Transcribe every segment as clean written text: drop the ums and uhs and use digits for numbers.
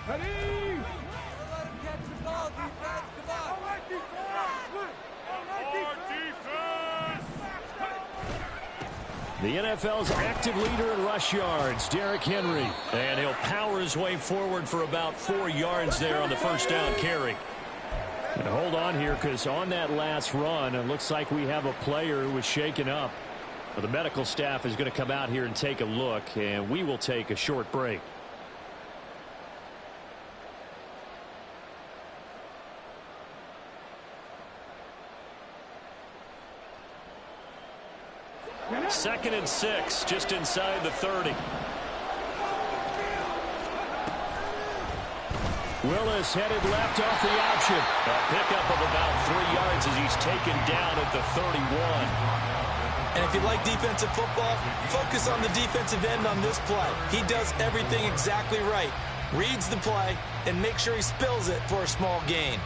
Ready? Let him catch the ball, defense. Come on. All right, defense. The NFL's active leader in rush yards, Derrick Henry. And he'll power his way forward for about 4 yards there on the first down carry. And hold on here, because on that last run, it looks like we have a player who was shaken up. Well, the medical staff is going to come out here and take a look, and we will take a short break. Second and 6, just inside the 30. Willis headed left off the option. A pickup of about 3 yards as he's taken down at the 31. And if you like defensive football, focus on the defensive end on this play. He does everything exactly right. Reads the play and makes sure he spills it for a small gain.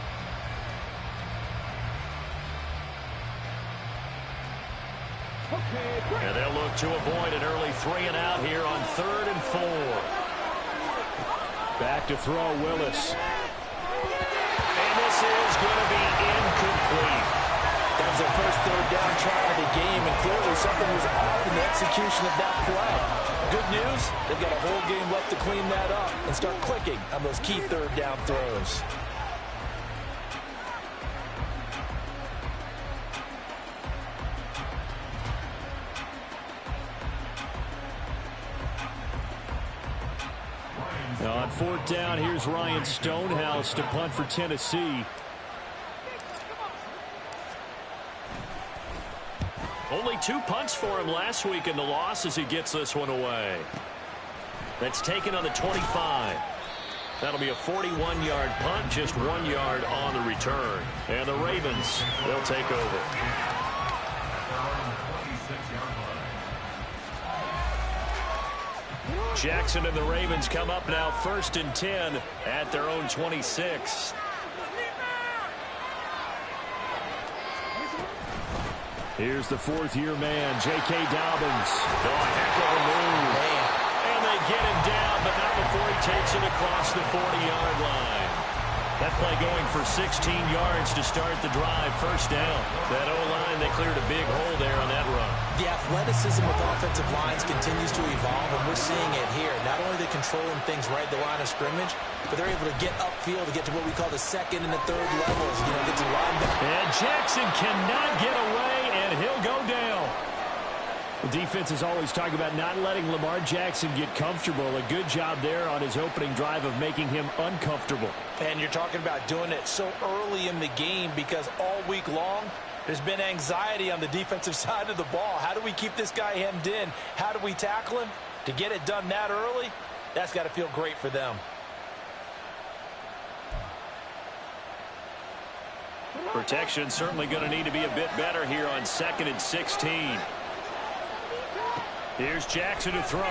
And they'll look to avoid an early 3 and out here on 3rd and 4. Back to throw, Willis. And this is going to be incomplete. That was their first 3rd down try of the game, and clearly something was off in the execution of that play. Good news, they've got a whole game left to clean that up and start clicking on those key 3rd down throws. On 4th down, here's Ryan Stonehouse to punt for Tennessee. Only 2 punts for him last week in the loss as he gets this one away. That's taken on the 25. That'll be a 41-yard punt, just 1 yard on the return. And the Ravens, they'll take over. Jackson and the Ravens come up now 1st and 10 at their own 26. Here's the 4th-year man, J.K. Dobbins. Oh, heck of a move. And they get him down, but not before he takes it across the 40-yard line. That play going for 16 yards to start the drive. 1st down. That O-line, they cleared a big hole there on that run. The athleticism of offensive lines continues to evolve, and we're seeing it here. Not only are they controlling things right at the line of scrimmage, but they're able to get upfield to get to what we call the 2nd and the 3rd levels. You know, get to linebacker. And Jackson cannot get away, and he'll go down. The defense is always talking about not letting Lamar Jackson get comfortable. A good job there on his opening drive of making him uncomfortable. And you're talking about doing it so early in the game because all week long, there's been anxiety on the defensive side of the ball. How do we keep this guy hemmed in? How do we tackle him? To get it done that early, that's got to feel great for them. Protection certainly going to need to be a bit better here on 2nd and 16. Here's Jackson to throw.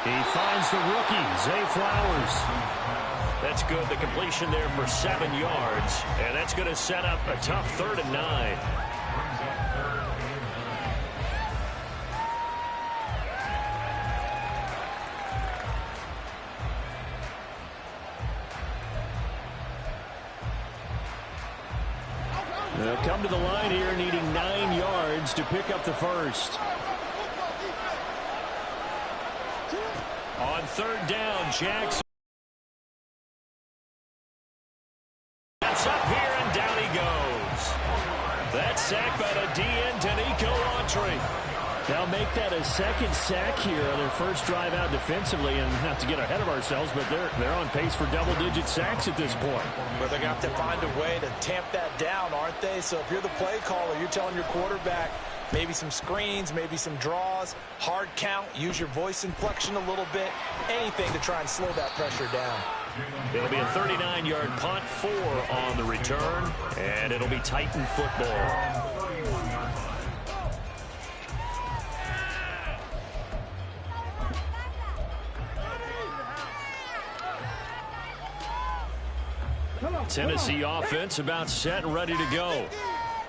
He finds the rookie, Zay Flowers. That's good. The completion there for 7 yards. And that's going to set up a tough 3rd and 9. They'll come to the line here needing 9 yards to pick up the first. On 3rd down, Jackson. That's up here, and down he goes. That's sacked by the DN, Danico Autry. They'll make that a 2nd sack here on their first drive out defensively, and not to get ahead of ourselves, but they're on pace for double-digit sacks at this point. But they're going to have to find a way to tamp that down, aren't they? So if you're the play caller, you're telling your quarterback maybe some screens, maybe some draws, hard count, use your voice inflection a little bit, anything to try and slow that pressure down. It'll be a 39-yard punt, 4 on the return, and it'll be Titan football. Tennessee offense about set and ready to go.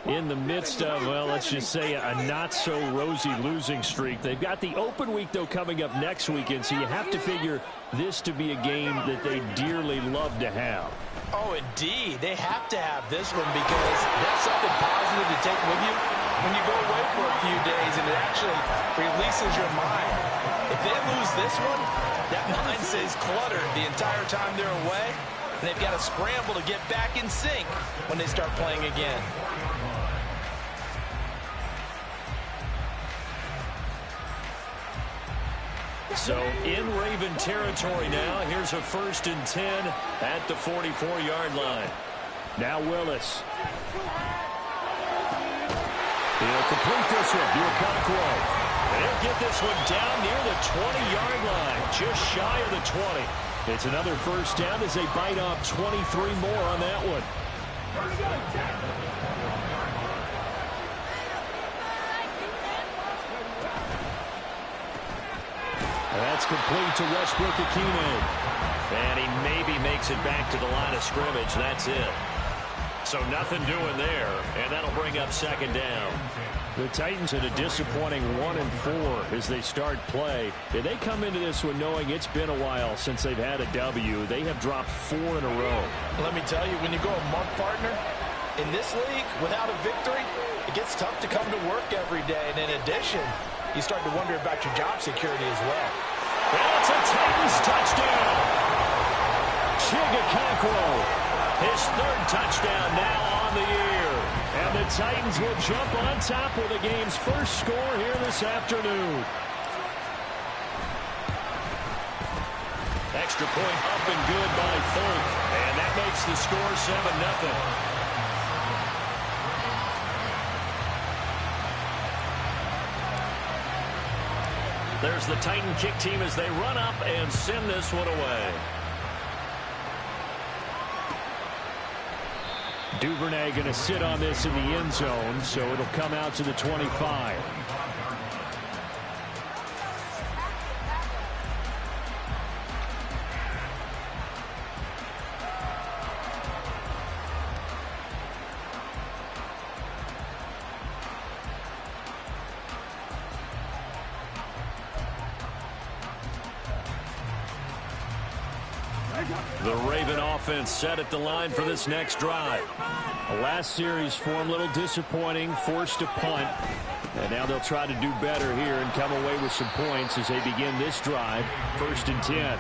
in the midst of, well, let's just say a not-so-rosy losing streak. They've got the open week, though, coming up next weekend, so you have to figure this to be a game that they dearly love to have. Oh, indeed. They have to have this one because that's something positive to take with you when you go away for a few days, and it actually releases your mind. If they lose this one, that mind stays cluttered the entire time they're away, and they've got to scramble to get back in sync when they start playing again. So in Raven territory now. Here's a 1st and 10 at the 44-yard line. Now Willis. He'll complete this one to Okonkwo. And he'll get this one down near the 20-yard line, just shy of the 20. It's another 1st down as they bite off 23 more on that one. That's complete to Westbrook-Ikhine. And he maybe makes it back to the line of scrimmage. That's it. So nothing doing there, and that'll bring up 2nd down. The Titans at a disappointing 1-4 as they start play. And they come into this one knowing it's been a while since they've had a W. They have dropped 4 in a row. Let me tell you, when you go a month, partner, in this league, without a victory, it gets tough to come to work every day. And in addition, you start to wonder about your job security as well. That's a Titans touchdown. Chig Okonkwo. His 3rd touchdown now on the year. And the Titans will jump on top with the game's first score here this afternoon. Extra point up and good by Folk. And that makes the score 7-0. There's the Titan kick team as they run up and send this one away. Duvernay going to sit on this in the end zone, so it'll come out to the 25. The Raven offense set at the line for this next drive. The last series form a little disappointing, forced a punt. And now they'll try to do better here and come away with some points as they begin this drive. 1st and 10.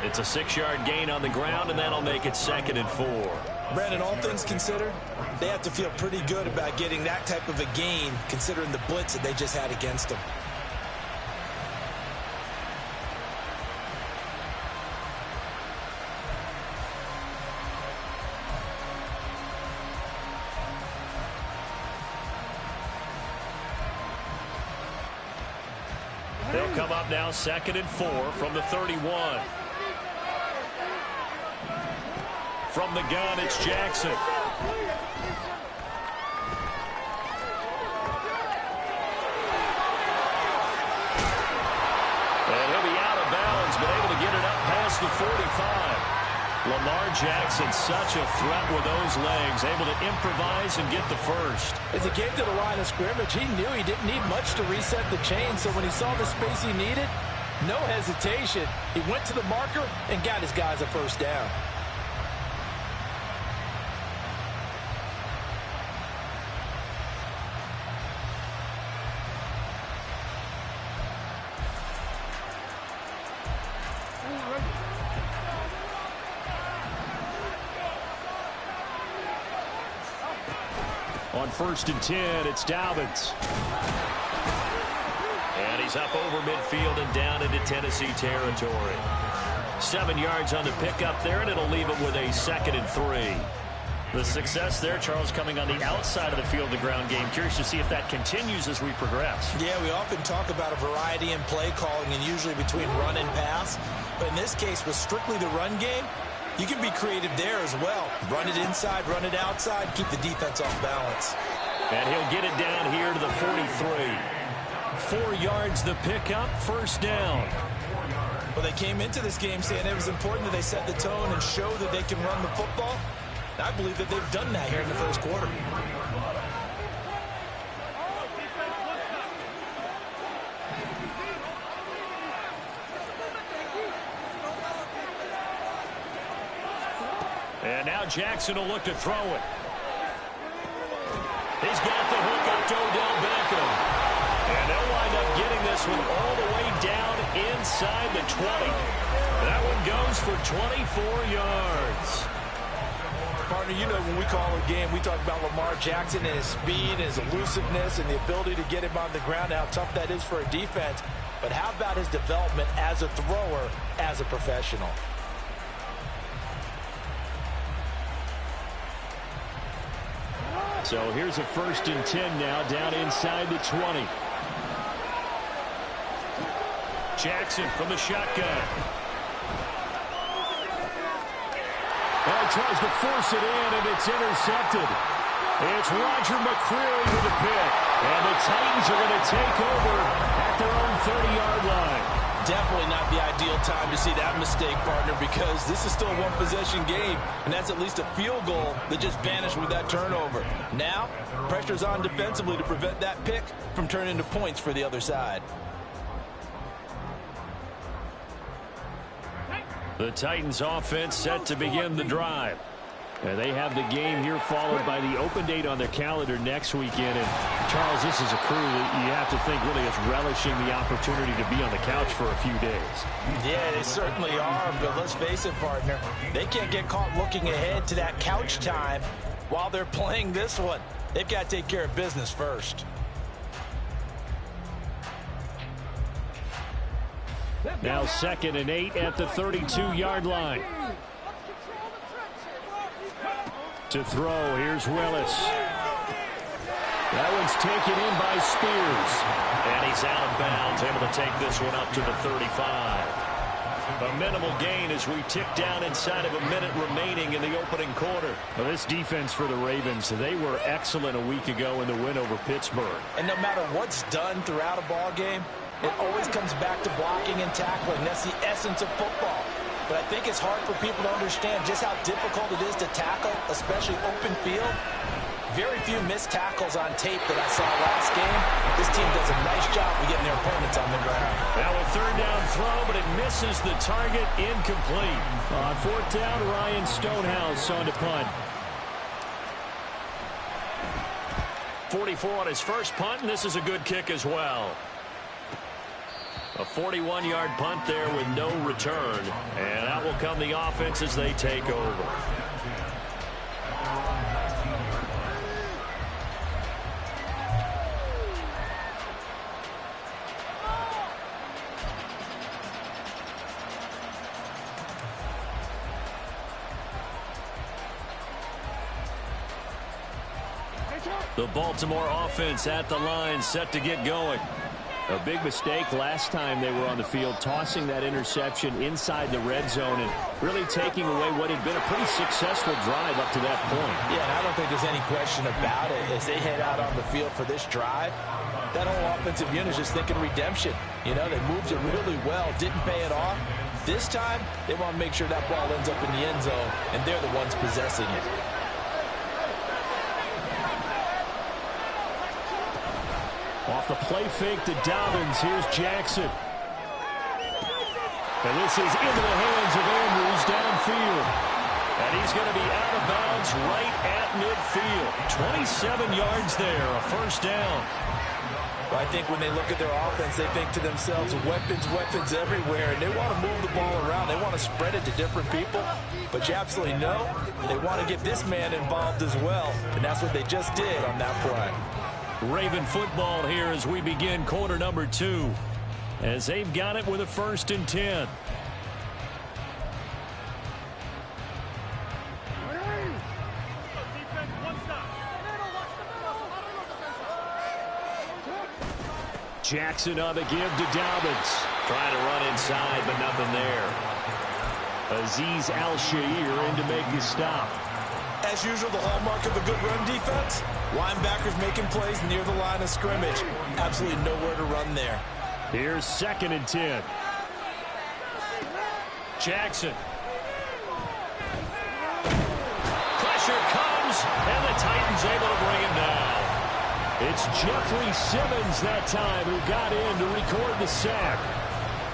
It's a 6-yard gain on the ground, and that'll make it 2nd and 4. Brandon, all things considered, they have to feel pretty good about getting that type of a gain considering the blitz that they just had against them. They'll come up now 2nd and 4 from the 31. From the gun, it's Jackson. And he'll be out of bounds, but able to get it up past the 45. Lamar Jackson, such a threat with those legs, able to improvise and get the first. As he came to the line of scrimmage, he knew he didn't need much to reset the chain, so when he saw the space he needed, no hesitation. He went to the marker and got his guys a 1st down. On 1st and 10, it's Dobbins. And he's up over midfield and down into Tennessee territory. 7 yards on the pickup there, and it'll leave it with a 2nd and 3. The success there, Charles, coming on the outside of the field, the ground game. Curious to see if that continues as we progress. Yeah, we often talk about a variety in play calling and usually between run and pass. But in this case, with strictly the run game, you can be creative there as well. Run it inside, run it outside, keep the defense off balance. And he'll get it down here to the 43. 4 yards the pickup, 1st down. Well, they came into this game saying it was important that they set the tone and show that they can run the football. I believe that they've done that here in the 1st quarter. And now Jackson will look to throw it. He's got the hook up to Odell Beckham. And they'll wind up getting this one all the way down inside the 20. That one goes for 24 yards. Partner, you know when we call a game, we talk about Lamar Jackson and his speed, his elusiveness, and the ability to get him on the ground, how tough that is for a defense. But how about his development as a thrower, as a professional? So here's a 1st and 10 now, down inside the 20. Jackson from the shotgun. Well, he tries to force it in, and it's intercepted. It's Roger McCreary with the pick. And the Titans are going to take over at their own 30-yard line. Definitely not the ideal time to see that mistake, partner, because this is still a one-possession game, and that's at least a field goal that just vanished with that turnover. Now, pressure's on defensively to prevent that pick from turning into points for the other side. The Titans offense set to begin the drive. And they have the game here followed by the open date on their calendar next weekend. And, Charles, this is a crew that you have to think really is relishing the opportunity to be on the couch for a few days. Yeah, they certainly are, but let's face it, partner. They can't get caught looking ahead to that couch time while they're playing this one. They've got to take care of business first. Now 2nd and 8 at the 32-yard line. To throw, here's Willis. That one's taken in by Spears. And he's out of bounds, able to take this one up to the 35. A minimal gain as we tick down inside of a minute remaining in the opening quarter. Well, this defense for the Ravens, they were excellent a week ago in the win over Pittsburgh. And no matter what's done throughout a ball game, it always comes back to blocking and tackling. That's the essence of football. But I think it's hard for people to understand just how difficult it is to tackle, especially open field. Very few missed tackles on tape that I saw last game. This team does a nice job of getting their opponents on the ground. Now a 3rd down throw, but it misses the target, incomplete. On 4th down, Ryan Stonehouse on to punt. 44 on his first punt, and this is a good kick as well. A 41-yard punt there with no return. And out will come the offense as they take over. The Baltimore offense at the line, set to get going. A big mistake last time they were on the field, tossing that interception inside the red zone and really taking away what had been a pretty successful drive up to that point. Yeah, and I don't think there's any question about it. As they head out on the field for this drive, that whole offensive unit is just thinking redemption. You know, they moved it really well, didn't pay it off. This time, they want to make sure that ball ends up in the end zone, and they're the ones possessing it. Off the play fake to Dobbins, here's Jackson. And this is into the hands of Andrews downfield. And he's going to be out of bounds right at midfield. 27 yards there, a 1st down. Well, I think when they look at their offense, they think to themselves, weapons, weapons everywhere. And they want to move the ball around. They want to spread it to different people. But you absolutely know they want to get this man involved as well. And that's what they just did on that play. Raven football here as we begin quarter number 2. As they've got it with a 1st and 10. Jackson on the give to Dobbins. Trying to run inside, but nothing there. Azeez Al-Shaair in to make the stop. As usual, the hallmark of a good run defense, linebackers making plays near the line of scrimmage. Absolutely nowhere to run there. Here's 2nd and 10. Jackson. Pressure comes, and the Titans able to bring him down. It's Jeffrey Simmons that time who got in to record the sack.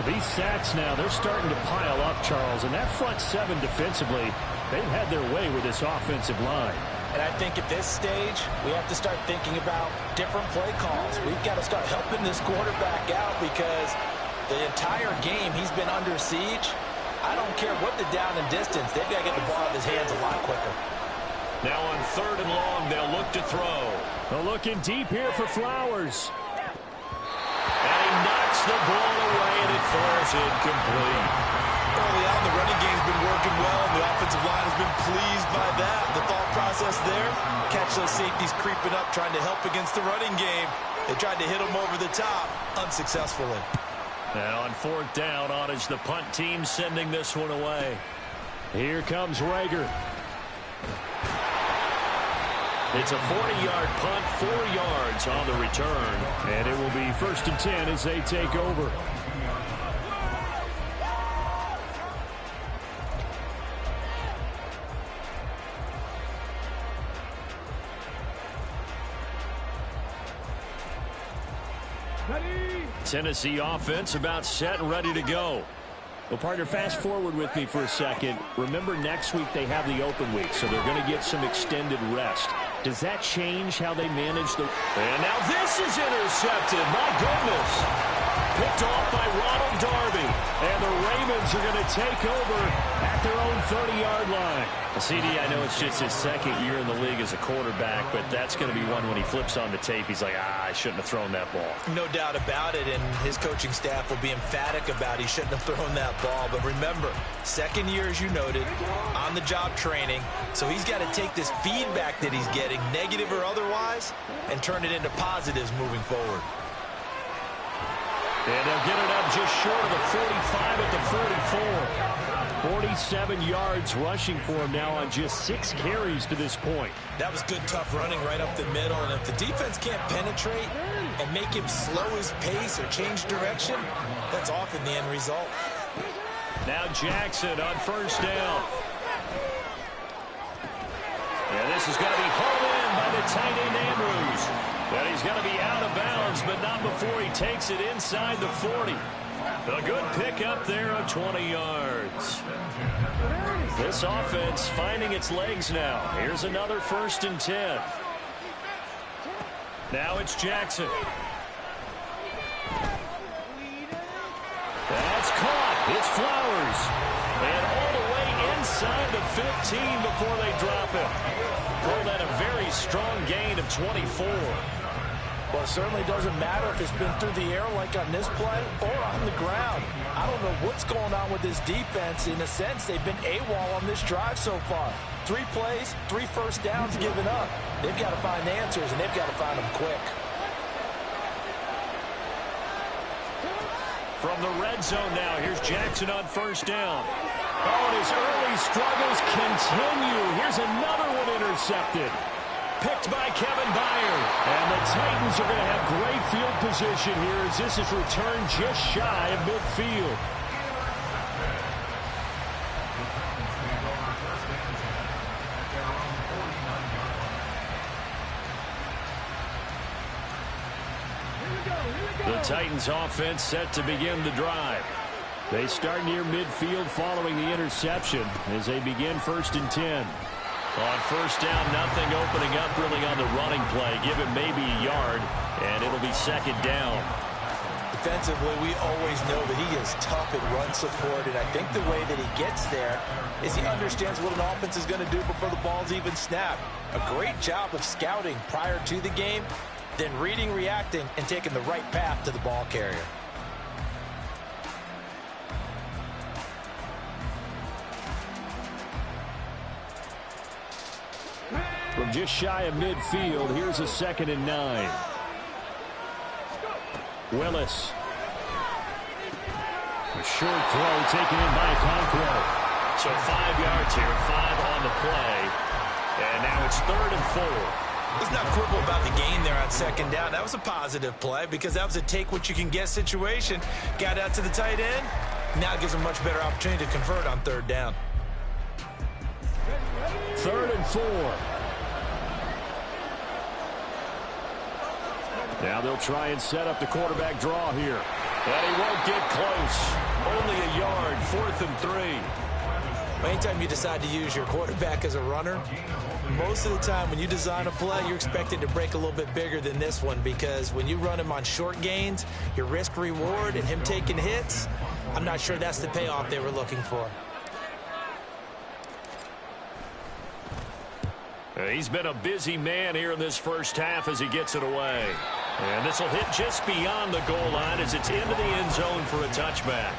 These sacks now, they're starting to pile up, Charles, and that front 7 defensively, They've had their way with this offensive line. And I think at this stage, we have to start thinking about different play calls. We've got to start helping this quarterback out because the entire game he's been under siege. I don't care what the down and distance. They've got to get the ball out of his hands a lot quicker. Now on 3rd and long, they'll look to throw. They're looking deep here for Flowers. And he knocks the ball away, and it falls incomplete. Early on, the running game's been working well, and the offensive line has been pleased by that. The thought process there, catch those safeties creeping up, trying to help against the running game. They tried to hit them over the top, unsuccessfully. Now on 4th down, on is the punt team sending this one away. Here comes Rager. It's a 40-yard punt, 4 yards on the return. And it will be 1st and 10 as they take over. Tennessee offense about set and ready to go. Well, partner, fast forward with me for a second. Remember, next week they have the open week, so they're going to get some extended rest. Does that change how they manage the... And now this is intercepted. My goodness. Picked off by Ronald Darby. And the Ravens are going to take over at their own 30-yard line. CD, I know it's just his 2nd year in the league as a quarterback, but that's going to be one when he flips on the tape. He's like, I shouldn't have thrown that ball. No doubt about it, and his coaching staff will be emphatic about he shouldn't have thrown that ball. But remember, 2nd year, as you noted, on-the-job training. So he's got to take this feedback that he's getting, negative or otherwise, and turn it into positives moving forward. And they'll get it up just short of the 45 at the 44. 47 yards rushing for him now on just 6 carries to this point. That was good, tough running right up the middle. And if the defense can't penetrate and make him slow his pace or change direction, that's often the end result. Now Jackson on 1st down. And this is going to be hauled in by the tight end Andrews. And he's going to be out of bounds, but not before he takes it inside the 40. A good pickup there of 20 yards. This offense finding its legs now. Here's another 1st and 10. Now it's Jackson. That's caught. It's Flowers. And all the way inside the 15 before they drop him. Called that a very strong gain of 24. Well, it certainly doesn't matter if it's been through the air like on this play or on the ground. I don't know what's going on with this defense. In a sense, they've been AWOL on this drive so far. 3 plays, 3 1st downs given up. They've got to find answers, and they've got to find them quick. From the red zone now, here's Jackson on 1st down. Oh, and his early struggles continue. Here's another one intercepted. Picked by Kevin Byard. And the Titans are going to have great field position here as this is returned just shy of midfield. The Titans offense set to begin the drive. They start near midfield following the interception as they begin 1st and 10. On 1st down, nothing opening up really on the running play. Give him maybe a yard, and it'll be 2nd down. Defensively, we always know that he is tough at run support, and I think the way that he gets there is he understands what an offense is going to do before the ball's even snapped. A great job of scouting prior to the game, then reading, reacting, and taking the right path to the ball carrier. From just shy of midfield, here's a 2nd and 9. Willis. A short throw taken in by Okonkwo. So 5 yards here, 5 on the play. And now it's 3rd and 4. Let's not quibble about the gain there on 2nd down. That was a positive play because that was a take-what-you-can-get situation. Got out to the tight end. Now gives him a much better opportunity to convert on 3rd down. 3rd and 4. Now they'll try and set up the quarterback draw here. And he won't get close. Only a yard, 4th and 3. Anytime you decide to use your quarterback as a runner, most of the time when you design a play, you're expected to break a little bit bigger than this one, because when you run him on short gains, your risk-reward and him taking hits, I'm not sure that's the payoff they were looking for. He's been a busy man here in this first half as he gets it away. And this will hit just beyond the goal line as it's into the end zone for a touchback.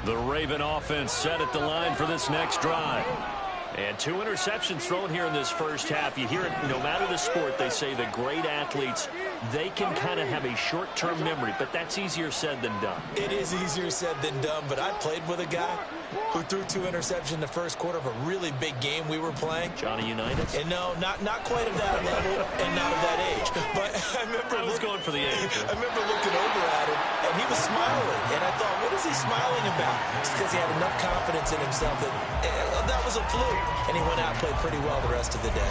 The Raven offense set at the line for this next drive. And 2 interceptions thrown here in this first half. You hear it, no matter the sport, they say the great athletes, they can kind of have a short-term memory, but that's easier said than done. It is easier said than done, but I played with a guy who threw 2 interceptions in the first quarter of a really big game we were playing. Johnny Unitas? And no, not quite of that level and not of that age. But I remember... I was going for the age. I remember looking over at him, and he was smiling. And I thought, what is he smiling about? It's because he had enough confidence in himself that that was a fluke. And he went out and played pretty well the rest of the day.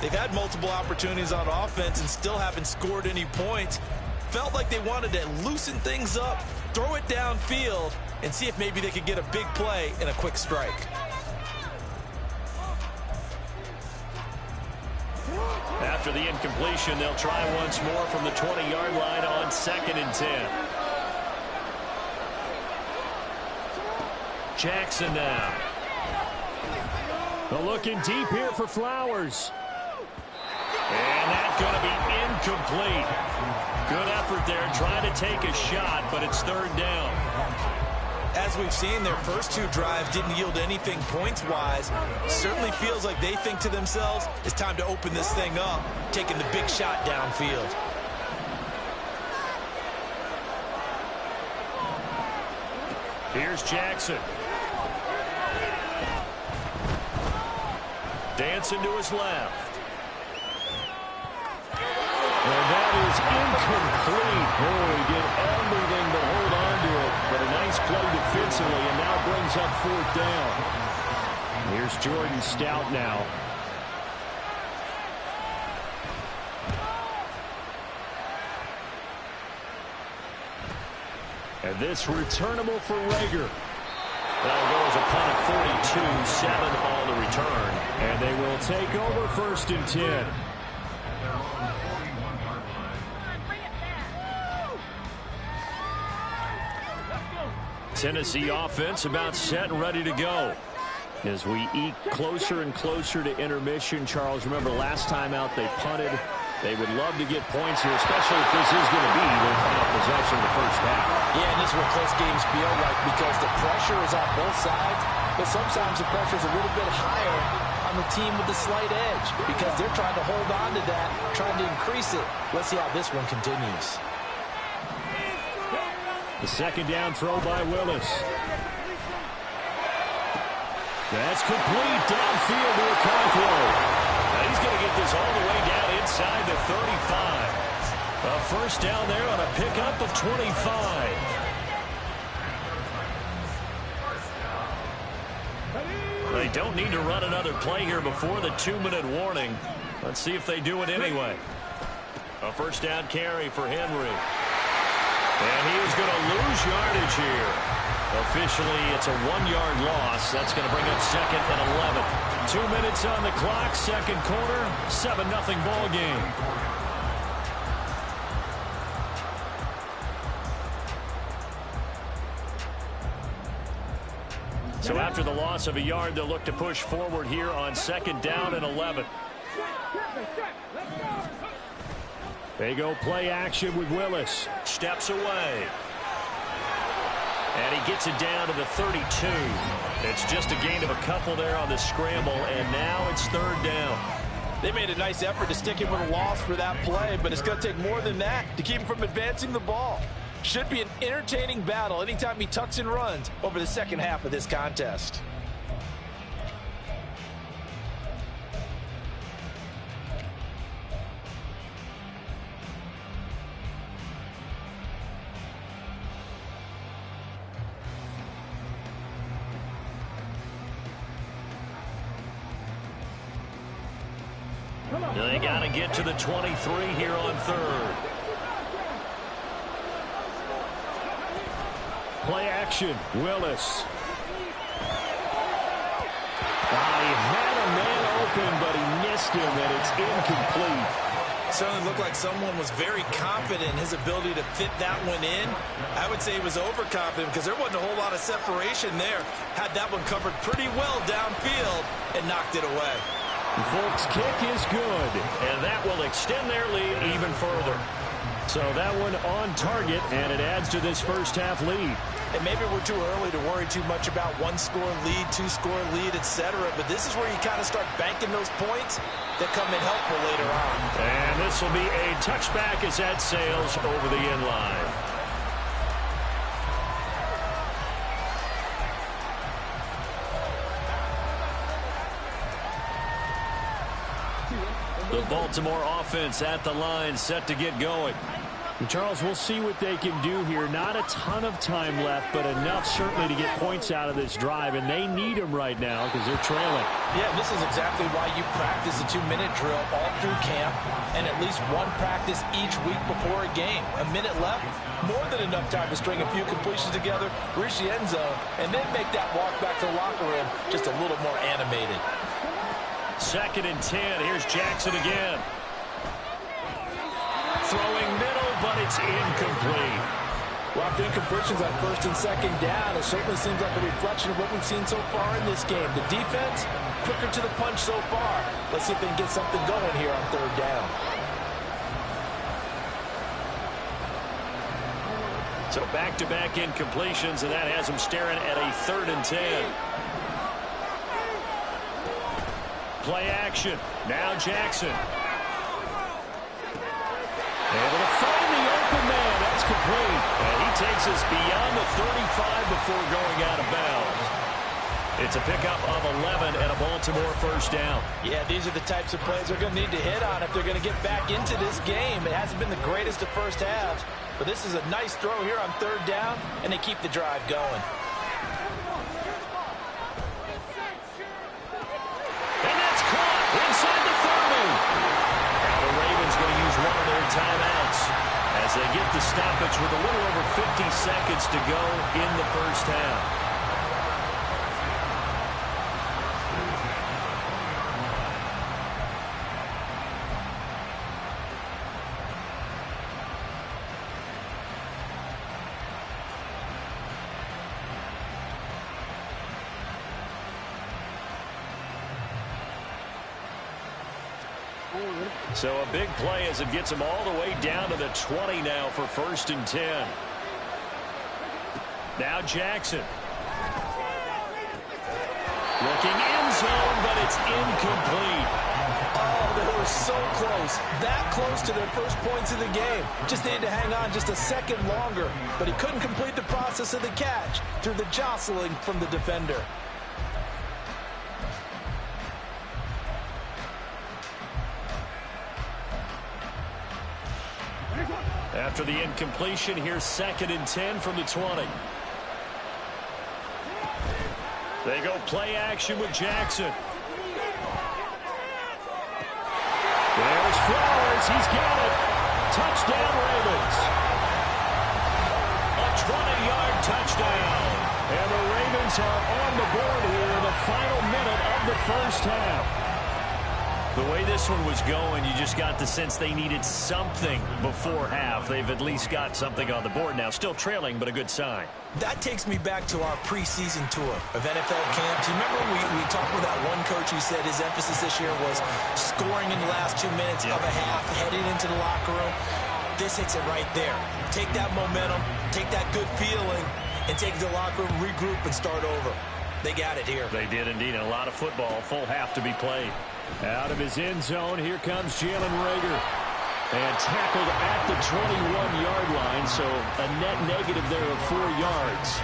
They've had multiple opportunities on offense and still haven't scored any points. Felt like they wanted to loosen things up, throw it downfield, and see if maybe they could get a big play and a quick strike. After the incompletion, they'll try once more from the 20-yard line on 2nd and 10. Jackson now. They're looking deep here for Flowers. And that's going to be incomplete. Good effort there, trying to take a shot, but it's 3rd down. As we've seen, their first 2 drives didn't yield anything points-wise. Certainly feels like they think to themselves, it's time to open this thing up, taking the big shot downfield. Here's Jackson. Dancing to his left. And that is incomplete. Oh, he did everything but hold on to it. But a nice play defensively, and now brings up 4th down. Here's Jordan Stout now. And this returnable for Rager. That'll go as a punt of 42, 7 on the return. And they will take over 1st and 10. Tennessee offense about set and ready to go. As we eke closer and closer to intermission, Charles, remember last time out they punted. They would love to get points here, especially if this is going to be their final possession of the first half. Yeah, and this is what close games feel like, because the pressure is on both sides, but sometimes the pressure is a little bit higher on the team with the slight edge, because they're trying to hold on to that, trying to increase it. Let's see how this one continues. The 2nd down throw by Willis. That's complete downfield to Okonkwo. Now he's going to get this all the way down inside the 35. A 1st down there on a pickup of 25. They don't need to run another play here before the 2-minute warning. Let's see if they do it anyway. A 1st down carry for Henry. And he is going to lose yardage here. Officially, it's a 1-yard loss. That's going to bring up 2nd and 11. 2 minutes on the clock, 2nd quarter, 7-0 ball game. So after the loss of a yard, they'll look to push forward here on 2nd down and 11. They go play action with Willis. Steps away. And he gets it down to the 32. It's just a gain of a couple there on the scramble, and now it's 3rd down. They made a nice effort to stick him with a loss for that play, but it's going to take more than that to keep him from advancing the ball. Should be an entertaining battle anytime he tucks and runs over the second half of this contest. They got to get to the 23 here on third. Play action. Willis. He had a man open, but he missed him, and it's incomplete. Certainly looked like someone was very confident in his ability to fit that one in. I would say he was overconfident because there wasn't a whole lot of separation there. Had that one covered pretty well downfield and knocked it away. Volk's kick is good, and that will extend their lead even further. So that one on target, and it adds to this first half lead. And maybe we're too early to worry too much about one-score lead, two-score lead, etc. But this is where you kind of start banking those points that come in helpful later on. And this will be a touchback as that sails over the end line. The Baltimore offense at the line, set to get going. And Charles, we'll see what they can do here. Not a ton of time left, but enough certainly to get points out of this drive, and they need them right now because they're trailing. Yeah, this is exactly why you practice a 2-minute drill all through camp and at least one practice each week before a game. A minute left, more than enough time to string a few completions together, reach the end zone, and then make that walk back to the locker room just a little more animated. 2nd and 10. Here's Jackson again. Throwing middle, but it's incomplete. Well, after incompletions on 1st and 2nd down, it certainly seems like a reflection of what we've seen so far in this game. The defense, quicker to the punch so far. Let's see if they can get something going here on 3rd down. So back-to-back incompletions, and that has them staring at a 3rd and 10. Play action. Now Jackson. Able to find the open man. That's complete. And he takes us beyond the 35 before going out of bounds. It's a pickup of 11 and a Baltimore 1st down. Yeah, these are the types of plays they're going to need to hit on if they're going to get back into this game. It hasn't been the greatest of first halves, but this is a nice throw here on 3rd down, and they keep the drive going. Inside the 30. Now the Ravens going to use one of their timeouts as they get the stoppage with a little over 50 seconds to go in the first half. So a big play as it gets them all the way down to the 20 now for 1st and 10. Now Jackson. Looking end zone, but it's incomplete. Oh, they were so close. That close to their first points of the game. Just needed to hang on just a second longer, but he couldn't complete the process of the catch through the jostling from the defender. After the incompletion, here's 2nd and 10 from the 20. They go play action with Jackson. There's Flowers. He's got it. Touchdown, Ravens. A 20-yard touchdown. And the Ravens are on the board here in the final minute of the first half. The way this one was going, you just got the sense they needed something before half. They've at least got something on the board now. Still trailing, but a good sign. That takes me back to our preseason tour of NFL camps. You remember we talked with that one coach who said his emphasis this year was scoring in the last 2 minutes of a half, heading into the locker room. This hits it right there. Take that momentum, take that good feeling, and take it to the locker room, regroup, and start over. They got it here. They did indeed. A lot of football, full half to be played. Out of his end zone, here comes Jalen Reagor. And tackled at the 21-yard line, so a net negative there of 4 yards.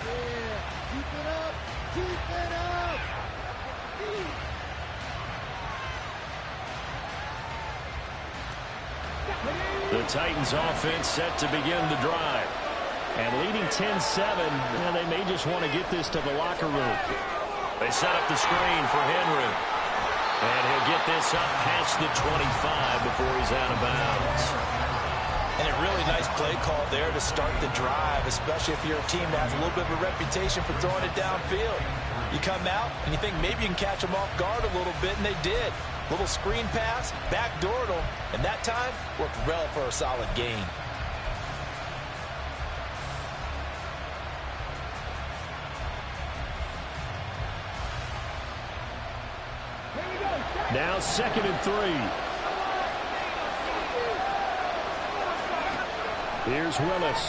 Yeah, keep it up, keep it up. The Titans offense set to begin the drive. And leading 10-7, and they may just want to get this to the locker room. They set up the screen for Henry. And he'll get this up past the 25 before he's out of bounds. And a really nice play call there to start the drive, especially if you're a team that has a little bit of a reputation for throwing it downfield. You come out and you think maybe you can catch them off guard a little bit, and they did. Little screen pass, backdoored them, and that time worked well for a solid gain. Now 2nd and 3. Here's Willis.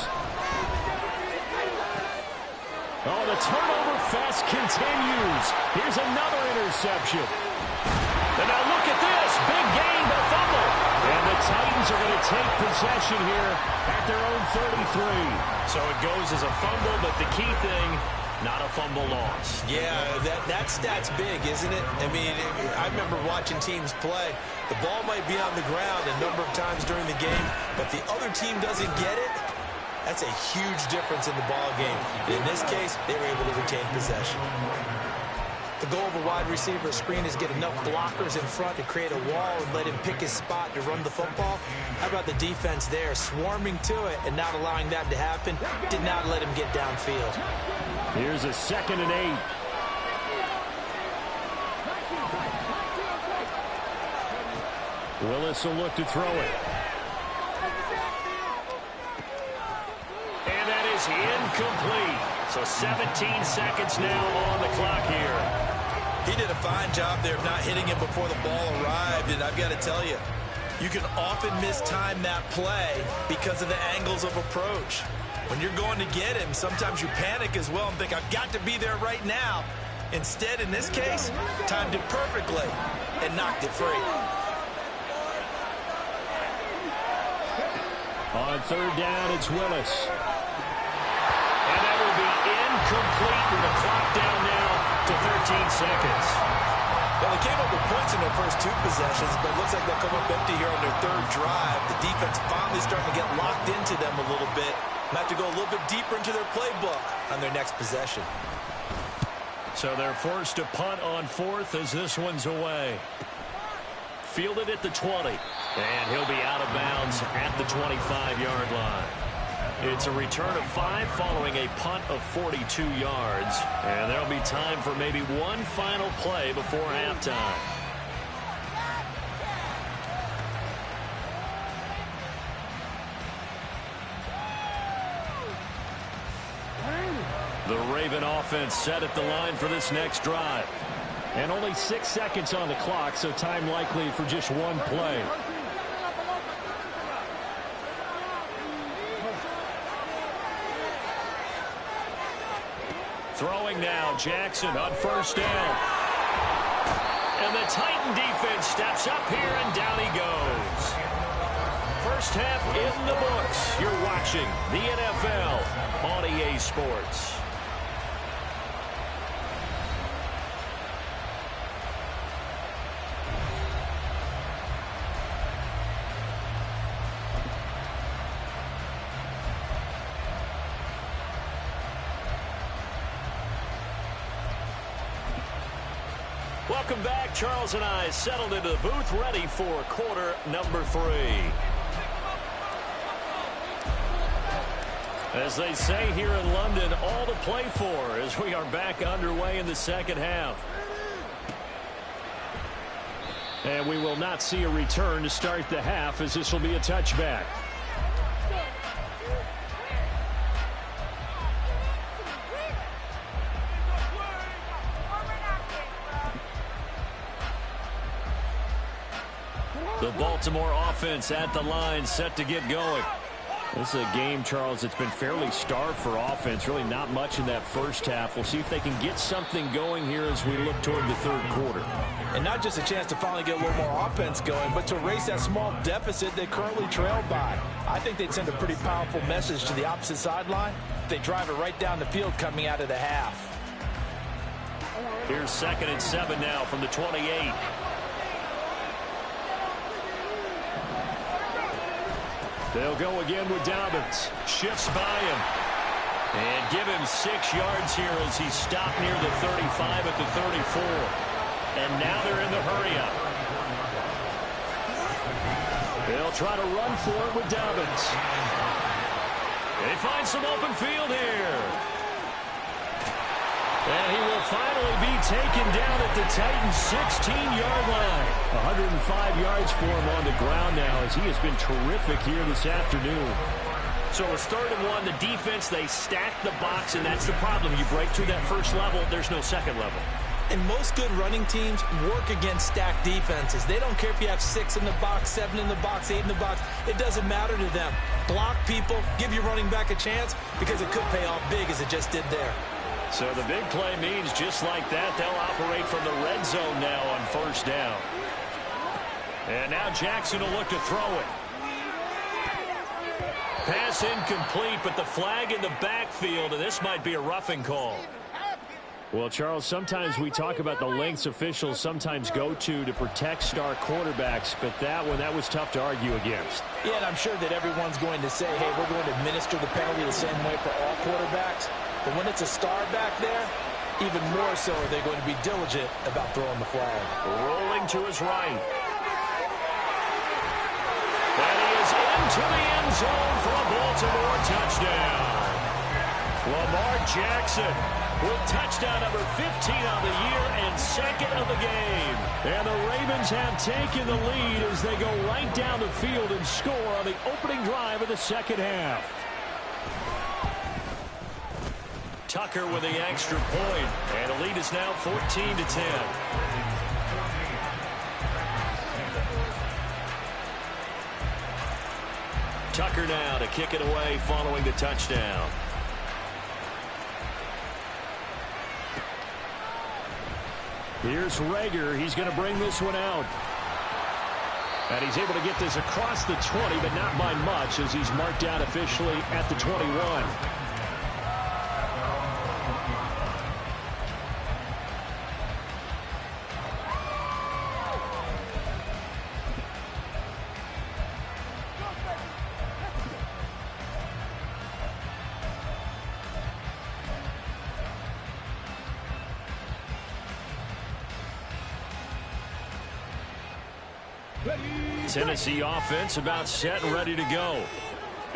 Oh, the turnover fest continues. Here's another interception. And now look at this. Big gain, but fumble. And the Titans are going to take possession here at their own 33. So it goes as a fumble, but the key thing, not a fumble loss. Yeah, that stat's big, isn't it? I mean, I remember watching teams play. The ball might be on the ground a number of times during the game, but the other team doesn't get it. That's a huge difference in the ball game. In this case, they were able to retain possession. The goal of a wide receiver screen is get enough blockers in front to create a wall and let him pick his spot to run the football. How about the defense there, swarming to it and not allowing that to happen? Did not let him get downfield. Here's a 2nd and 8. Willis will look to throw it. And that is incomplete. So 17 seconds now on the clock here. He did a fine job there of not hitting him before the ball arrived, and I've got to tell you, you can often mistime that play because of the angles of approach. When you're going to get him, sometimes you panic as well and think, I've got to be there right now. Instead, in this case, timed it perfectly and knocked it free. On 3rd down, it's Willis. And that will be incomplete with the clock down now to 13 seconds. Well, they came up with points in their first 2 possessions, but it looks like they'll come up empty here on their 3rd drive. The defense finally starting to get locked into them a little bit. They have to go a little bit deeper into their playbook on their next possession. So they're forced to punt on 4th as this one's away. Fielded at the 20. And he'll be out of bounds at the 25-yard line. It's a return of 5 following a punt of 42 yards. And there'll be time for maybe one final play before halftime. The Raven offense set at the line for this next drive. And only 6 seconds on the clock, so time likely for just one play. Throwing now, Jackson on 1st down. And the Titan defense steps up here, and down he goes. First half in the books. You're watching the NFL on EA Sports. Welcome back. Charles and I settled into the booth, ready for quarter number 3. As they say here in London, all to play for as we are back underway in the second half. And we will not see a return to start the half, as this will be a touchback. The Baltimore offense at the line, set to get going. This is a game, Charles, that's been fairly starved for offense. Really not much in that first half. We'll see if they can get something going here as we look toward the 3rd quarter. And not just a chance to finally get a little more offense going, but to erase that small deficit they currently trail by. I think they'd send a pretty powerful message to the opposite sideline if they drive it right down the field coming out of the half. Here's 2nd and 7 now from the 28. They'll go again with Dobbins. Shifts by him. And give him 6 yards here as he stopped near the 35 at the 34. And now they're in the hurry-up. They'll try to run for it with Dobbins. They find some open field here. And he will finally be taken down at the Titans' 16-yard line. 105 yards for him on the ground now as he has been terrific here this afternoon. So it's 3rd and 1. The defense, they stack the box, and that's the problem. You break through that first level, there's no second level. And most good running teams work against stacked defenses. They don't care if you have 6 in the box, 7 in the box, 8 in the box. It doesn't matter to them. Block people, give your running back a chance because it could pay off big as it just did there. So the big play means just like that, they'll operate from the red zone now on 1st down. And now Jackson will look to throw it. Pass incomplete, but the flag in the backfield, and this might be a roughing call. Well, Charles, sometimes we talk about the lengths officials sometimes go to protect star quarterbacks, but that was tough to argue against. Yeah, and I'm sure that everyone's going to say, hey, we're going to administer the penalty the same way for all quarterbacks. But when it's a star back there, even more so are they going to be diligent about throwing the flag. Rolling to his right. And he is into the end zone for a Baltimore touchdown. Lamar Jackson with touchdown number 15 on the year and 2nd of the game. And the Ravens have taken the lead as they go right down the field and score on the opening drive of the 2nd half. Tucker with the extra point, and the lead is now 14-10. Tucker now to kick it away following the touchdown. Here's Rager. He's going to bring this one out. And he's able to get this across the 20, but not by much as he's marked out officially at the 21. Tennessee offense about set and ready to go.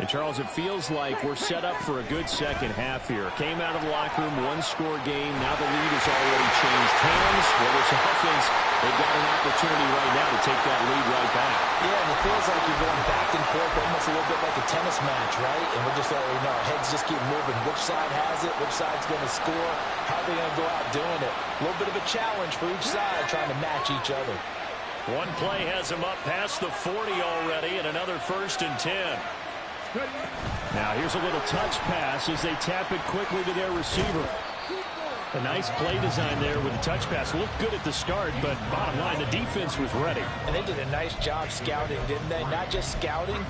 And, Charles, it feels like we're set up for a good second half here. Came out of the locker room, one-score game. Now the lead has already changed hands. Well, this offense, they've got an opportunity right now to take that lead right back. Yeah, and it feels like you're going back and forth almost a little bit like a tennis match, right? And we're just letting you know, our heads just keep moving. Which side has it? Which side's going to score? How are they going to go out doing it? A little bit of a challenge for each side trying to match each other. One play has him up past the 40 already, and another 1st and 10. Now here's a little touch pass as they tap it quickly to their receiver. A nice play design there with the touch pass. Looked good at the start, but bottom line, the defense was ready. And they did a nice job scouting, didn't they? Not just scouting,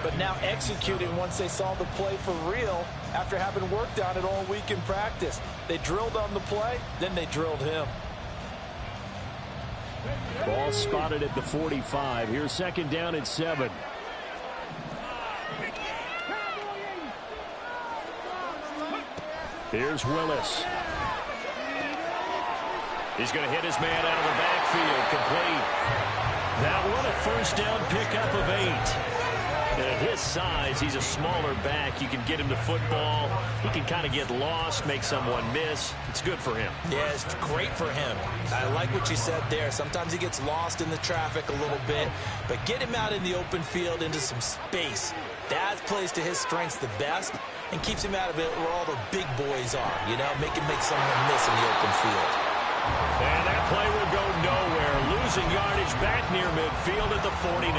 but now executing once they saw the play for real after having worked on it all week in practice. They drilled on the play, then they drilled him. Ball spotted at the 45. Here's 2nd down and 7. Here's Willis. He's going to hit his man out of the backfield. Complete. That one a 1st down pickup of 8. And at his size, he's a smaller back. You can get him to football. He can kind of get lost, make someone miss. It's good for him. Yeah, it's great for him. I like what you said there. Sometimes he gets lost in the traffic a little bit, but get him out in the open field into some space. That plays to his strengths the best and keeps him out of it where all the big boys are, you know, make someone miss in the open field. And that play will go nowhere. Losing yardage back near midfield at the 49.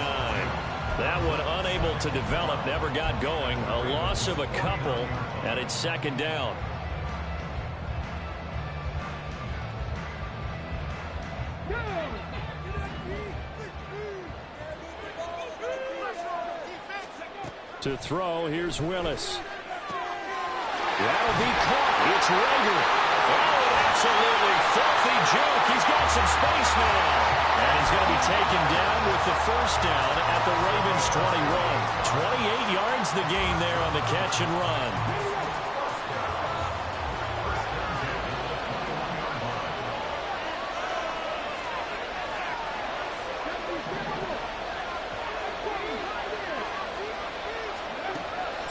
That one unable to develop, never got going. A loss of a couple, and it's 2nd down. To throw, here's Willis. That'll be caught. It's Rager. Oh, absolutely filthy joke. He's got some space now. And he's going to be taken down with the 1st down at the Ravens 21. 28 yards the gain there on the catch and run.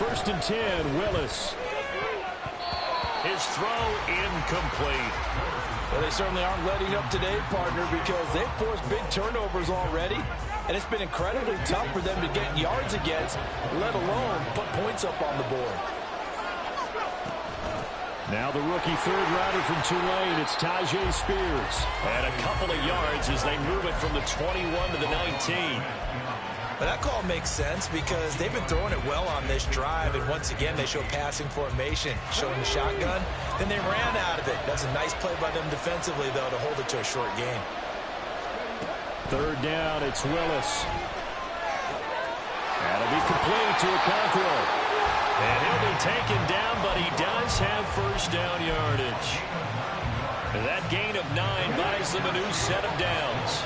first and 10, Willis. His throw incomplete. Well, they certainly aren't letting up today, partner, because they've forced big turnovers already, and it's been incredibly tough for them to get yards against, let alone put points up on the board. Now the rookie third-rounder from Tulane, it's Tyjae Spears. And a couple of yards as they move it from the 21 to the 19. But that call makes sense because they've been throwing it well on this drive, and once again they show passing formation, showing the shotgun. Then they ran out of it. That's a nice play by them defensively, though, to hold it to a short game. Third down, it's Willis. That'll be complete to Okonkwo. And he'll be taken down, but he does have first down yardage. That gain of 9 buys them a new set of downs.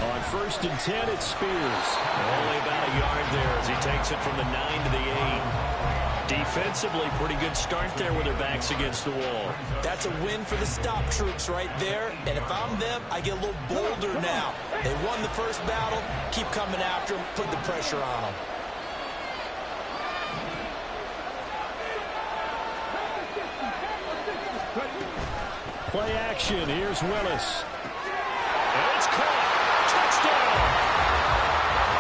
On first and 10, it's Spears. Only about a yard there as he takes it from the 9 to the 8. Defensively, pretty good start there with their backs against the wall. That's a win for the stop troops right there. And if I'm them, I get a little bolder now. They won the first battle. Keep coming after them. Put the pressure on them. Play action. Here's Willis. And it's caught. Touchdown.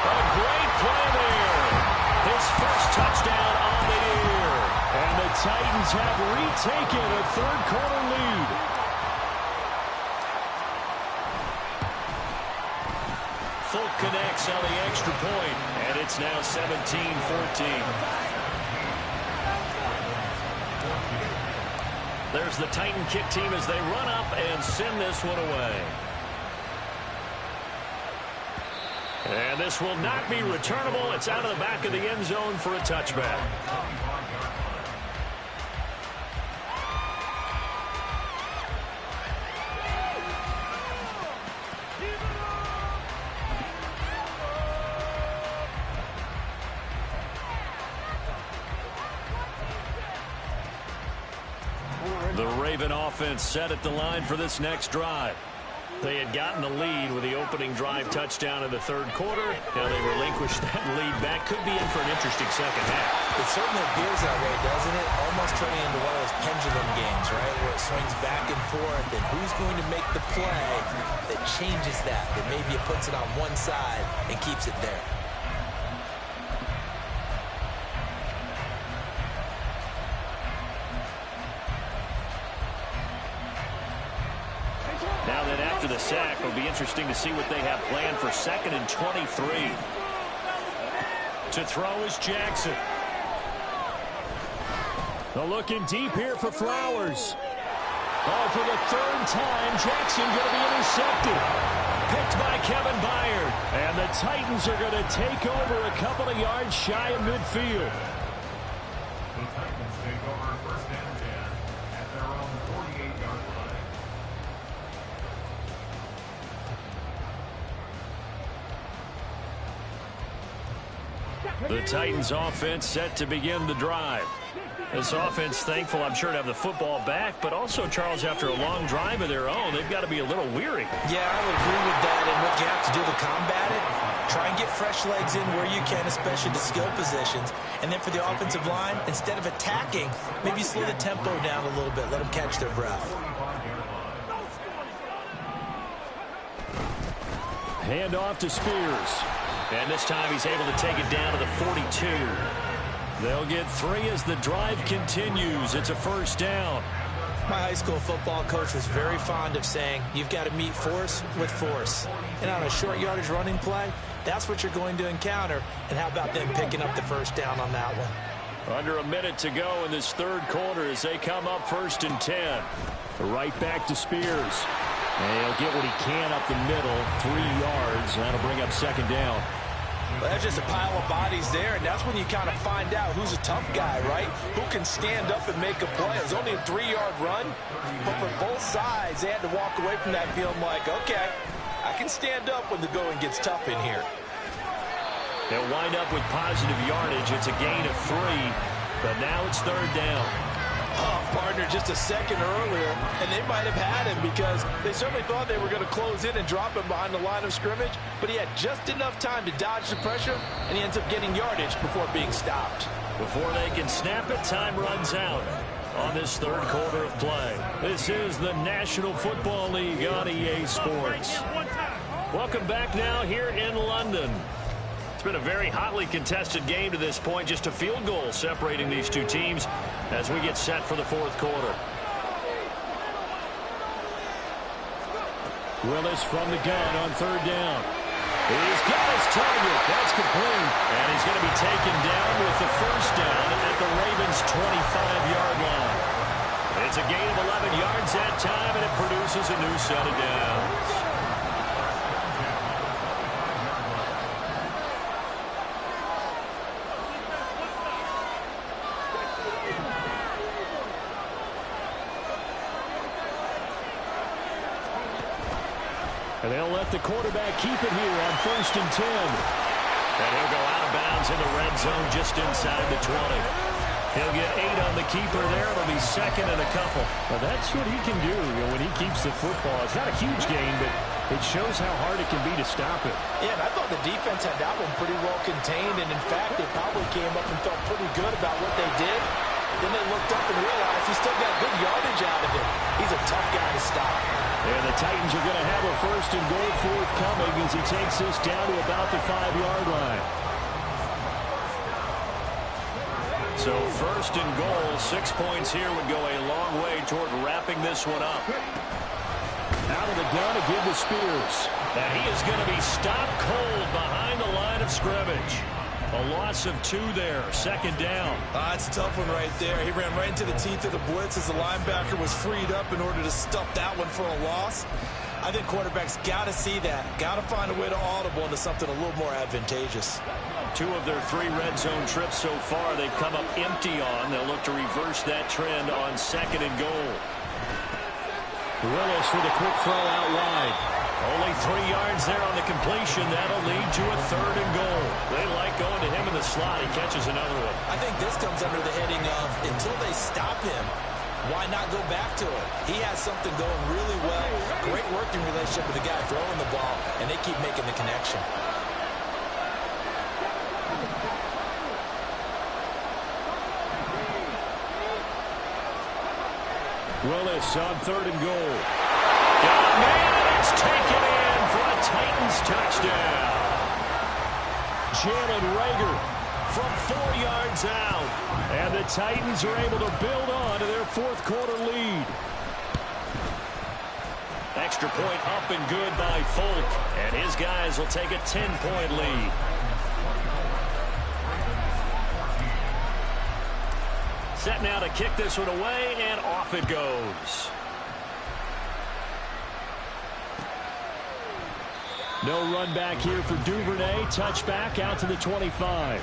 A great play there. His first touchdown on the year. And the Titans have retaken a third-quarter lead. Fulk connects on the extra point, and it's now 17-14. There's the Titan kick team as they run up and send this one away. And this will not be returnable. It's out of the back of the end zone for a touchback. The Raven offense set at the line for this next drive. They had gotten the lead with the opening drive touchdown in the third quarter. Now they relinquished that lead back. Could be in for an interesting second half. It certainly appears that way, doesn't it? Almost turning into one of those pendulum games, right, where it swings back and forth, and who's going to make the play that changes that maybe it puts it on one side and keeps it there. Now then, after the sack, it'll be interesting to see what they have planned for 2nd and 23. To throw is Jackson. They're looking deep here for Flowers. Oh, for the third time, Jackson going to be intercepted. Picked by Kevin Byard. And the Titans are going to take over a couple of yards shy of midfield. The Titans take over 1st and 10 at their own 48-yard line. The Titans offense set to begin the drive. This offense thankful, I'm sure, to have the football back, but also, Charles, after a long drive of their own, they've got to be a little weary. Yeah, I would agree with that, and what you have to do to combat it, try and get fresh legs in where you can, especially the skill positions. And then for the offensive line, instead of attacking, maybe slow the tempo down a little bit, let them catch their breath. Hand off to Spears. And this time he's able to take it down to the 42. They'll get 3 as the drive continues. It's a first down. My high school football coach was very fond of saying, you've got to meet force with force. And on a short yardage running play, that's what you're going to encounter. And how about them picking up the first down on that one? Under a minute to go in this third quarter as they come up 1st and 10. Right back to Spears. And he'll get what he can up the middle, 3 yards. That'll bring up 2nd down. Well, that's just a pile of bodies there, and that's when you kind of find out who's a tough guy, right? Who can stand up and make a play. It was only a 3-yard run, but for both sides, they had to walk away from that feeling like, okay, I can stand up when the going gets tough in here. They'll wind up with positive yardage. It's a gain of 3, but now it's 3rd down. Partner just a second earlier, and they might have had him because they certainly thought they were going to close in and drop him behind the line of scrimmage, but he had just enough time to dodge the pressure, and he ends up getting yardage before being stopped. Before they can snap it, time runs out on this third quarter of play. This is the National Football League on EA Sports. Welcome back now here in London. It's been a very hotly contested game to this point. Just a field goal separating these two teams as we get set for the fourth quarter. Willis from the gun on third down. He's got his target. That's complete. And he's going to be taken down with the first down at the Ravens' 25-yard line. It's a gain of 11 yards that time, and it produces a new set of downs. And they'll let the quarterback keep it here on 1st and 10. And he'll go out of bounds in the red zone just inside the 20. He'll get 8 on the keeper there. It'll be second and a couple. Well, that's what he can do when he keeps the football. It's not a huge gain, but it shows how hard it can be to stop it. Yeah, and I thought the defense had that one pretty well contained, and in fact, they probably came up and felt pretty good about what they did. Then they looked up and realized he still got good yardage out of it. He's a tough guy to stop. And the Titans are going to have a 1st and goal forthcoming as he takes this down to about the 5-yard line. So 1st and goal, 6 points here would go a long way toward wrapping this one up. Out of the gun again to Spears. And he is going to be stopped cold behind the line of scrimmage. A loss of 2 there, 2nd down. That's a tough one right there. He ran right into the teeth of the blitz as the linebacker was freed up in order to stuff that one for a loss. I think quarterbacks got to see that. Got to find a way to audible into something a little more advantageous. 2 of their 3 red zone trips so far they've come up empty on. They'll look to reverse that trend on 2nd and goal. Willis with a quick throw out wide. Only 3 yards there on the completion. That'll lead to a 3rd and goal. They like going to him in the slot. He catches another one. I think this comes under the heading of until they stop him, why not go back to it? He has something going really well. Great working relationship with the guy throwing the ball, and they keep making the connection. Willis on 3rd and goal. Got a man, and it's taken in for a Titans touchdown. Jalen Reagor from 4 yards out. And the Titans are able to build on to their 4th quarter lead. Extra point up and good by Folk. And his guys will take a 10-point lead. Set now to kick this one away, and off it goes. No run back here for Duvernay. Touchback out to the 25.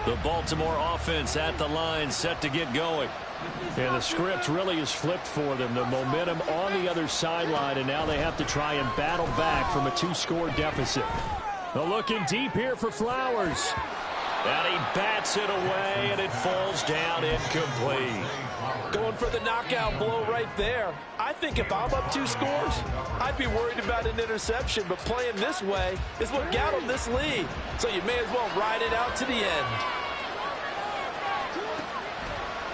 The Baltimore offense at the line, set to get going. And the script really is flipped for them. The momentum on the other sideline, and now they have to try and battle back from a 2-score deficit. They're looking deep here for Flowers. And he bats it away, and it falls down incomplete. Going for the knockout blow right there. I think if I'm up 2 scores, I'd be worried about an interception, but playing this way is what got them this lead. So you may as well ride it out to the end.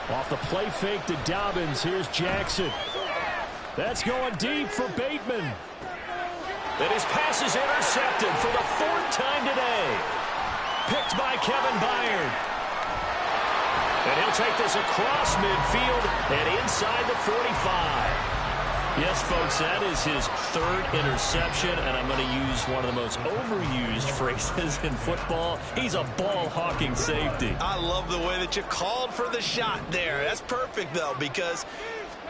Off the play fake to Dobbins, here's Jackson. That's going deep for Bateman. And his pass is intercepted for the 4th time today. Picked by Kevin Byard. And he'll take this across midfield and inside the 45. Yes, folks, that is his 3rd interception, and I'm going to use one of the most overused phrases in football. He's a ball-hawking safety. I love the way that you called for the shot there. That's perfect, though, because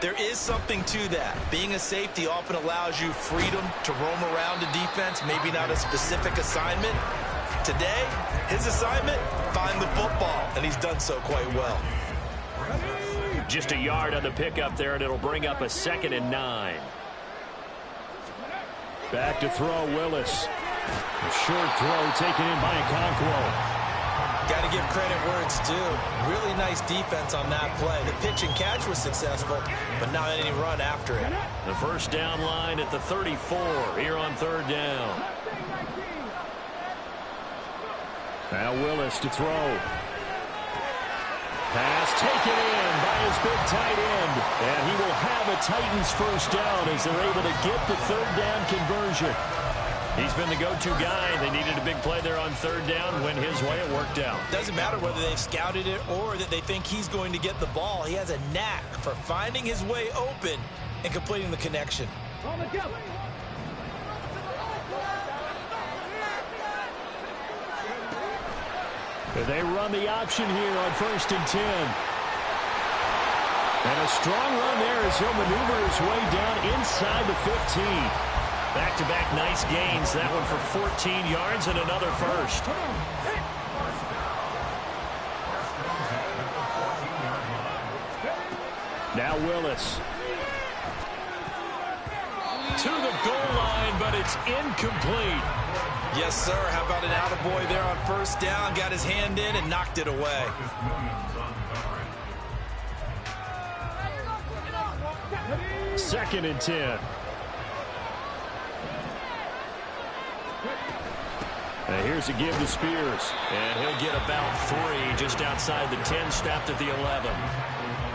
there is something to that. Being a safety often allows you freedom to roam around the defense, maybe not a specific assignment. Today, his assignment, find the football, and he's done so quite well. Just a yard on the pickup there, and it'll bring up a 2nd and 9. Back to throw, Willis. A short throw taken in by Okonkwo. Got to give credit where it's due. Really nice defense on that play. The pitch and catch was successful, but not any run after it. The first down line at the 34 here on third down. Now Willis to throw. Pass taken in by his big tight end. And he will have a Titans first down as they're able to get the third down conversion. He's been the go-to guy. They needed a big play there on third down. Went his way. It worked out. Doesn't matter whether they've scouted it or that they think he's going to get the ball. He has a knack for finding his way open and completing the connection. They run the option here on 1st and 10. And a strong run there as he'll maneuver his way down inside the 15. Back-to-back nice gains. That one for 14 yards and another first. Now Willis. To the goal line, but it's incomplete. Yes, sir. How about an attaboy there on first down? Got his hand in and knocked it away. Second and 10. And here's a give to Spears. And he'll get about 3 just outside the 10, strapped at the 11.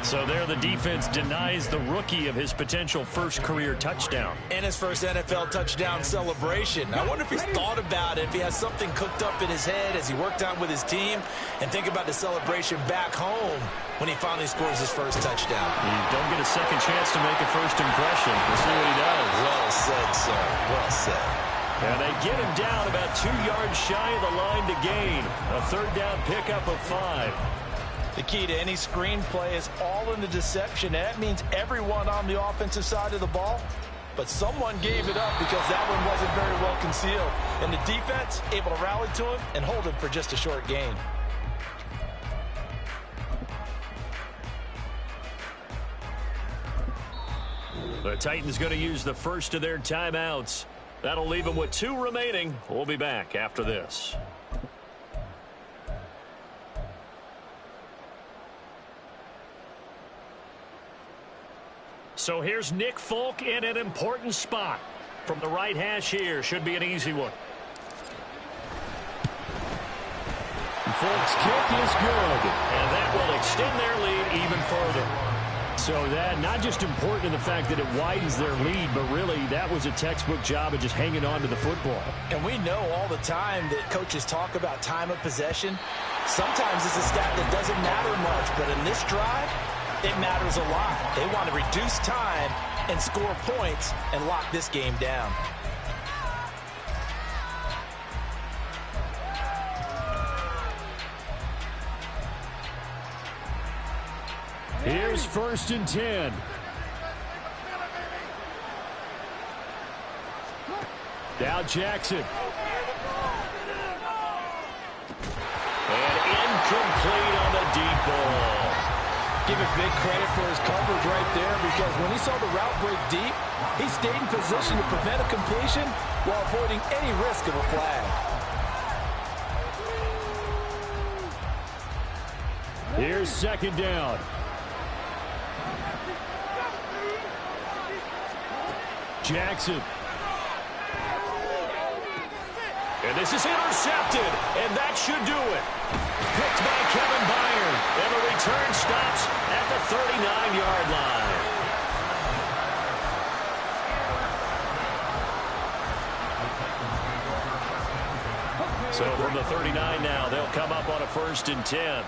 So there the defense denies the rookie of his potential first career touchdown. And his first NFL touchdown celebration. I wonder if he's thought about it, if he has something cooked up in his head as he worked out with his team, and think about the celebration back home when he finally scores his first touchdown. You don't get a second chance to make a first impression. We'll see what he does. Well said, sir. Well said. And they get him down about 2 yards shy of the line to gain. A third down pickup of 5. The key to any screenplay is all in the deception. And that means everyone on the offensive side of the ball. But someone gave it up because that one wasn't very well concealed. And the defense able to rally to him and hold him for just a short gain. The Titans going to use the first of their timeouts. That'll leave them with 2 remaining. We'll be back after this. So here's Nick Folk in an important spot. From the right hash here, should be an easy one. Folk's kick is good, and that will extend their lead even further. So that not just important in the fact that it widens their lead, but really that was a textbook job of just hanging on to the football. And we know all the time that coaches talk about time of possession. Sometimes it's a stat that doesn't matter much, but in this drive, it matters a lot. They want to reduce time and score points and lock this game down. Here's 1st and 10. Now Jackson. And incomplete on the deep ball. Give him big credit for his coverage right there, because when he saw the route break deep, he stayed in position to prevent a completion while avoiding any risk of a flag. Here's 2nd down. Jackson. And this is intercepted, and that should do it. Picked by Kevin Byard, and the return stops at the 39-yard line. So from the 39 now, they'll come up on a 1st and 10.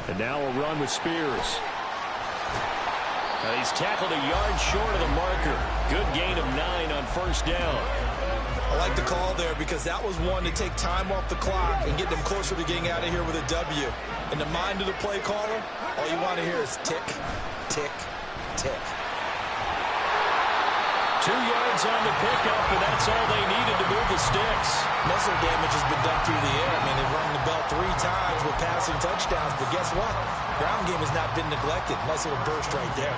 And now a run with Spears. He's tackled a yard short of the marker. Good gain of 9 on 1st down. I like the call there because that was one to take time off the clock and get them closer to getting out of here with a W. In the mind of the play caller, all you want to hear is tick, tick, tick. 2 yards on the pickup, and that's all they needed to move the sticks. Muscle damage has been done through the air. I mean, they've rung the bell 3 times with passing touchdowns, but guess what? Ground game has not been neglected. Nice little burst right there.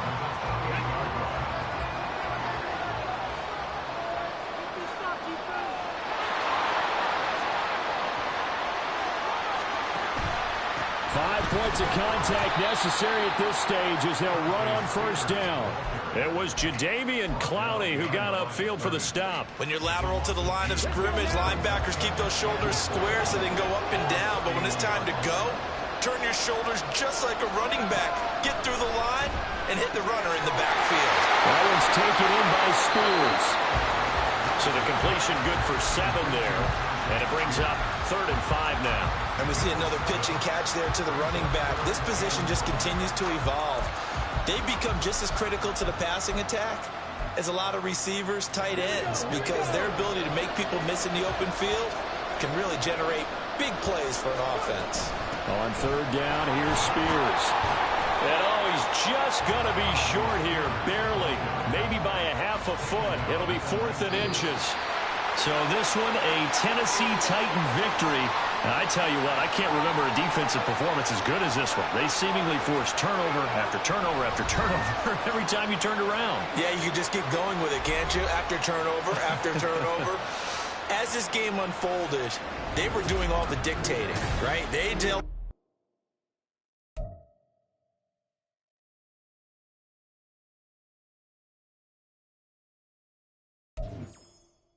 Points of contact necessary at this stage as they'll run on first down. It was Jadeveon Clowney who got upfield for the stop. When you're lateral to the line of scrimmage, linebackers keep those shoulders square so they can go up and down. But when it's time to go, turn your shoulders just like a running back. Get through the line and hit the runner in the backfield. That one's taken in by Spears. So the completion good for 7 there. And it brings up 3rd and 5 now. And we see another pitch and catch there to the running back. This position just continues to evolve. They become just as critical to the passing attack as a lot of receivers, tight ends, because their ability to make people miss in the open field can really generate big plays for an offense. On 3rd down, here's Spears. And he's just going to be short here, barely, maybe by a half a foot. It'll be 4th and inches. So this one, a Tennessee Titan victory. And I tell you what, I can't remember a defensive performance as good as this one. They seemingly forced turnover after turnover after turnover every time you turned around. Yeah, you can just keep going with it, can't you? After turnover, after turnover. As this game unfolded, they were doing all the dictating, right? They dealt